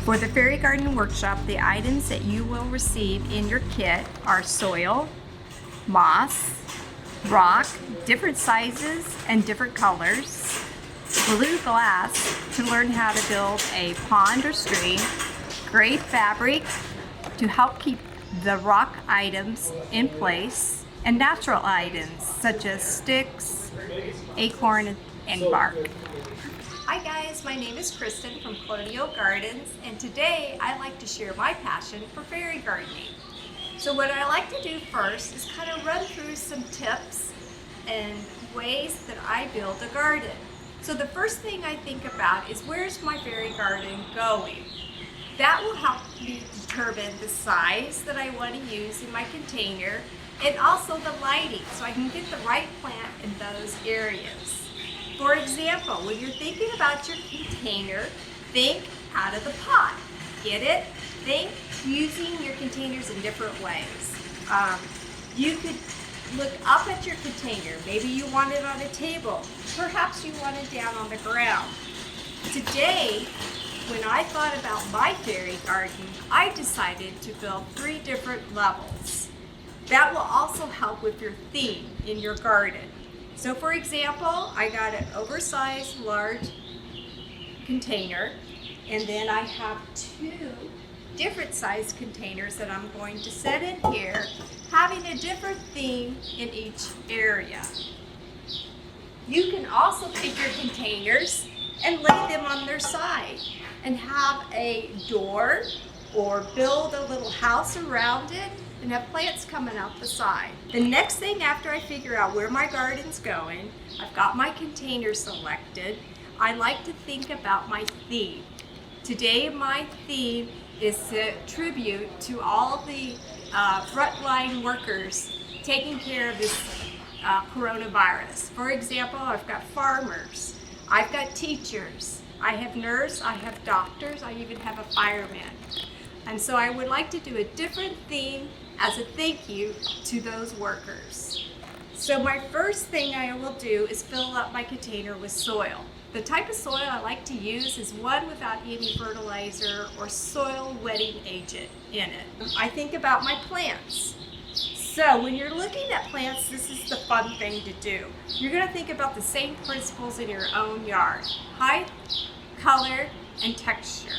For the Fairy Garden Workshop, the items that you will receive in your kit are soil, moss, rock, different sizes and different colors, blue glass to learn how to build a pond or stream, gray fabric to help keep the rock items in place, and natural items such as sticks, acorn, and bark. Hi guys, my name is Kristen from Colonial Gardens, and today I like to share my passion for fairy gardening. So what I like to do first is kind of run through some tips and ways that I build a garden. So the first thing I think about is, where's my fairy garden going? That will help me determine the size that I want to use in my container, and also the lighting, so I can get the right plant in those areas. For example, when you're thinking about your container, think out of the pot. Get it? Think using your containers in different ways. You could look up at your container. Maybe you want it on a table. Perhaps you want it down on the ground. Today, when I thought about my fairy garden, I decided to build 3 different levels. That will also help with your theme in your garden. So for example, I got an oversized large container, and then I have 2 different size containers that I'm going to set in here, having a different theme in each area. You can also take your containers and lay them on their side and have a door or build a little house around it and have plants coming out the side. The next thing, after I figure out where my garden's going, I've got my container selected, I like to think about my theme. Today my theme is a tribute to all the frontline workers taking care of this coronavirus. For example, I've got farmers, I've got teachers, I have nurses, I have doctors, I even have a fireman. And so I would like to do a different theme as a thank you to those workers. So my first thing I will do is fill up my container with soil. The type of soil I like to use is one without any fertilizer or soil wetting agent in it. I think about my plants. So when you're looking at plants, this is the fun thing to do. You're going to think about the same principles in your own yard: height, color, and texture.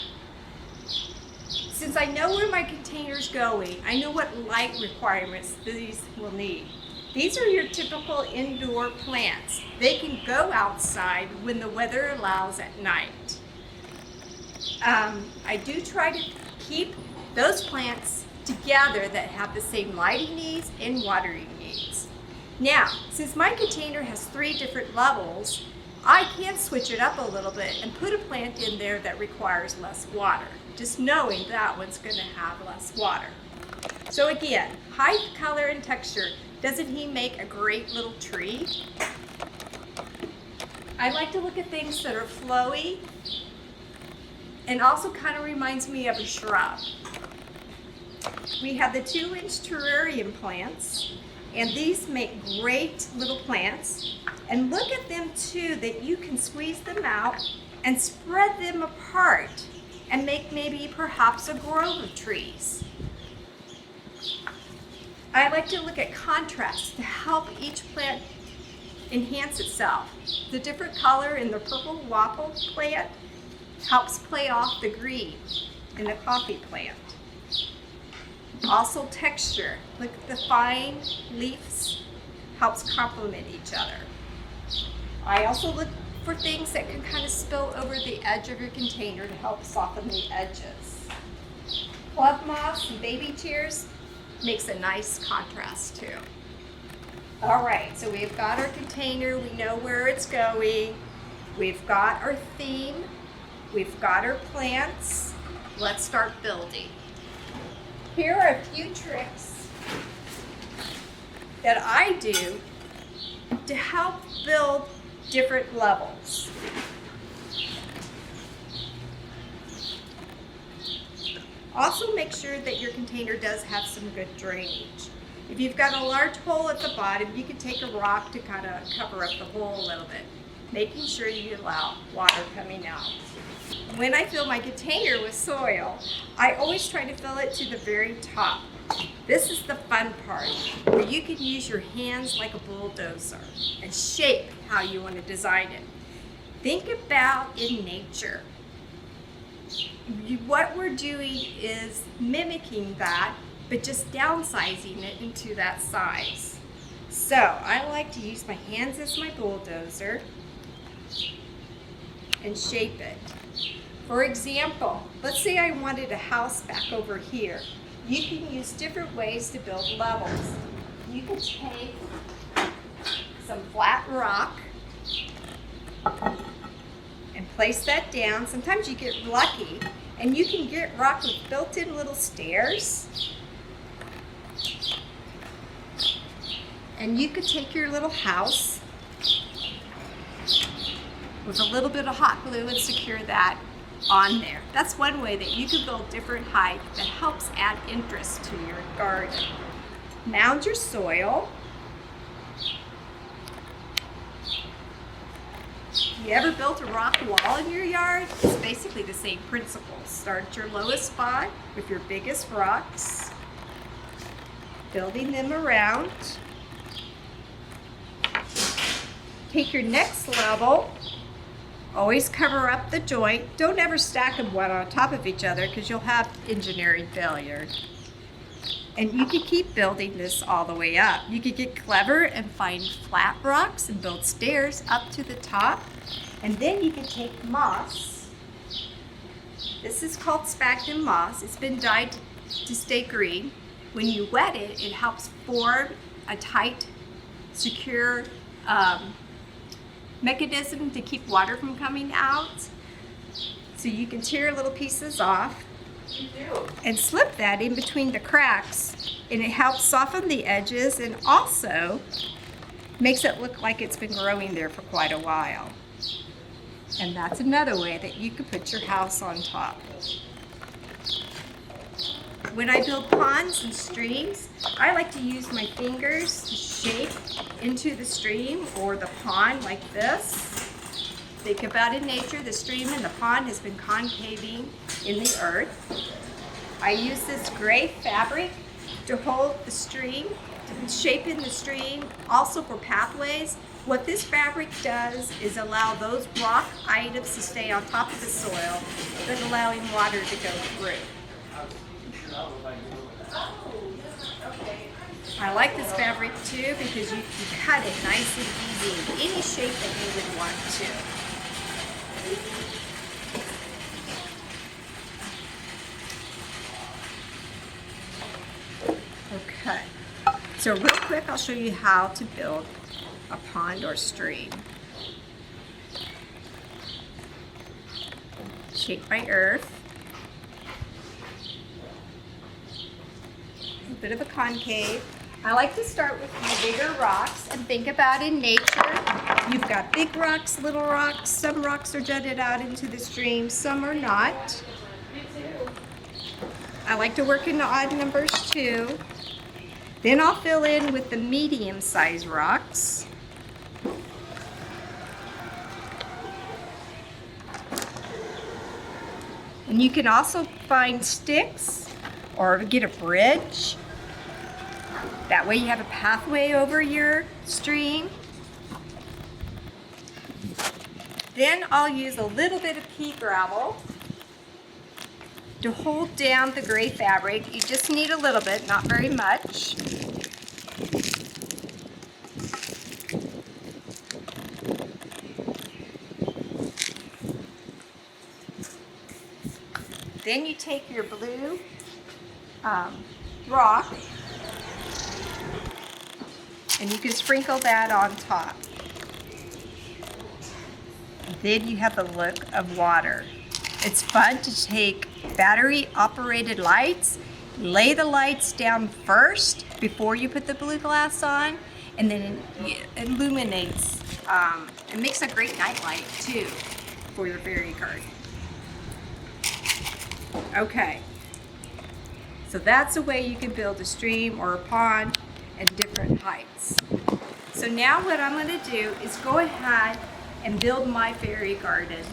Since I know where my container's going, I know what light requirements these will need. These are your typical indoor plants. They can go outside when the weather allows at night. I do try to keep those plants together that have the same lighting needs and watering needs. Now, since my container has 3 different levels, I can switch it up a little bit and put a plant in there that requires less water, just knowing that one's going to have less water. So again, height, color, and texture. Doesn't he make a great little tree? I like to look at things that are flowy and also kind of reminds me of a shrub. We have the 2-inch terrarium plants, and these make great little plants. And look at them too, that you can squeeze them out and spread them apart and make maybe perhaps a grove of trees. I like to look at contrast to help each plant enhance itself. The different color in the purple wapple plant helps play off the green in the coffee plant. Also texture, look at the fine leaves, helps complement each other. I also look for things that can kind of spill over the edge of your container to help soften the edges. Club moss and baby tears makes a nice contrast too. All right, so we've got our container, we know where it's going, we've got our theme, we've got our plants. Let's start building. Here are a few tricks that I do to help build different levels. Also make sure that your container does have some good drainage. If you've got a large hole at the bottom, you can take a rock to kind of cover up the hole a little bit. making sure you allow water coming out. When I fill my container with soil, I always try to fill it to the very top. This is the fun part, where you can use your hands like a bulldozer and shape how you want to design it. Think about in nature. What we're doing is mimicking that, but just downsizing it into that size. So I like to use my hands as my bulldozer and shape it. For example, let's say I wanted a house back over here. You can use different ways to build levels. You can take some flat rock and place that down. Sometimes you get lucky and you can get rock with built-in little stairs. And you could take your little house with a little bit of hot glue and secure that on there. That's one way that you can build different height that helps add interest to your garden. Mound your soil. You ever built a rock wall in your yard? It's basically the same principle. Start at your lowest spot with your biggest rocks, building them around. Take your next level. Always cover up the joint. Don't ever stack them one on top of each other because you'll have engineering failure. And you can keep building this all the way up. You could get clever and find flat rocks and build stairs up to the top. And then you can take moss. This is called sphagnum moss. It's been dyed to stay green. When you wet it, it helps form a tight, secure mechanism to keep water from coming out. So you can tear little pieces off and slip that in between the cracks, and it helps soften the edges and also makes it look like it's been growing there for quite a while. And that's another way that you could put your house on top. When I build ponds and streams, I like to use my fingers to shape into the stream or the pond like this. Think about in nature, the stream and the pond has been concaving in the earth. I use this gray fabric to hold the stream, to shape in the stream, also for pathways. What this fabric does is allow those rock items to stay on top of the soil, but allowing water to go through. I like this fabric too because you can cut it nice and easy in any shape that you would want to. Okay, so real quick I'll show you how to build a pond or stream. Shape my earth. A bit of a concave. I like to start with my bigger rocks and think about in nature. You've got big rocks, little rocks. Some rocks are jutted out into the stream, some are not. I like to work in the odd numbers too. Then I'll fill in with the medium-sized rocks. And you can also find sticks or get a bridge. That way you have a pathway over your stream. Then I'll use a little bit of pea gravel to hold down the gray fabric. You just need a little bit, not very much. Then you take your blue rock and you can sprinkle that on top. Then you have the look of water. It's fun to take battery operated lights, lay the lights down first before you put the blue glass on, and then it illuminates. It makes a great night light too for your fairy garden. Okay, so that's a way you can build a stream or a pond at different heights. So now what I'm going to do is go ahead and build my fairy garden.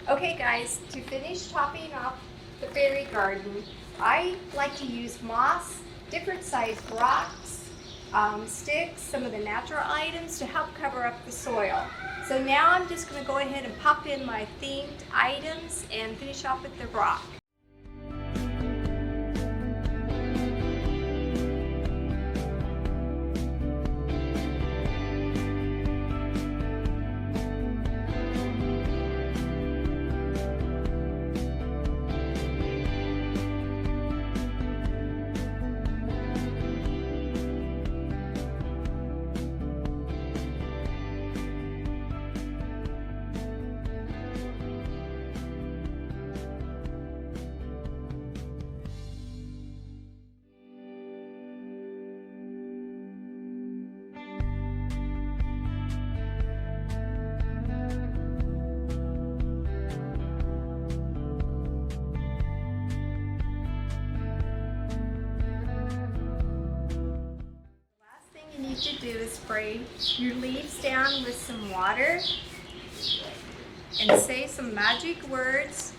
Okay guys, to finish topping off the fairy garden, I like to use moss, different sized rocks, sticks, some of the natural items to help cover up the soil. So now I'm just going to go ahead and pop in my themed items and finish off with the rock. To do is spray your leaves down with some water and say some magic words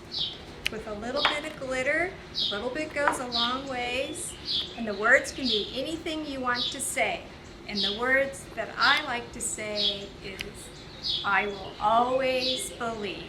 with a little bit of glitter. A little bit goes a long ways, and the words can be anything you want to say. And the words that I like to say is, I will always believe.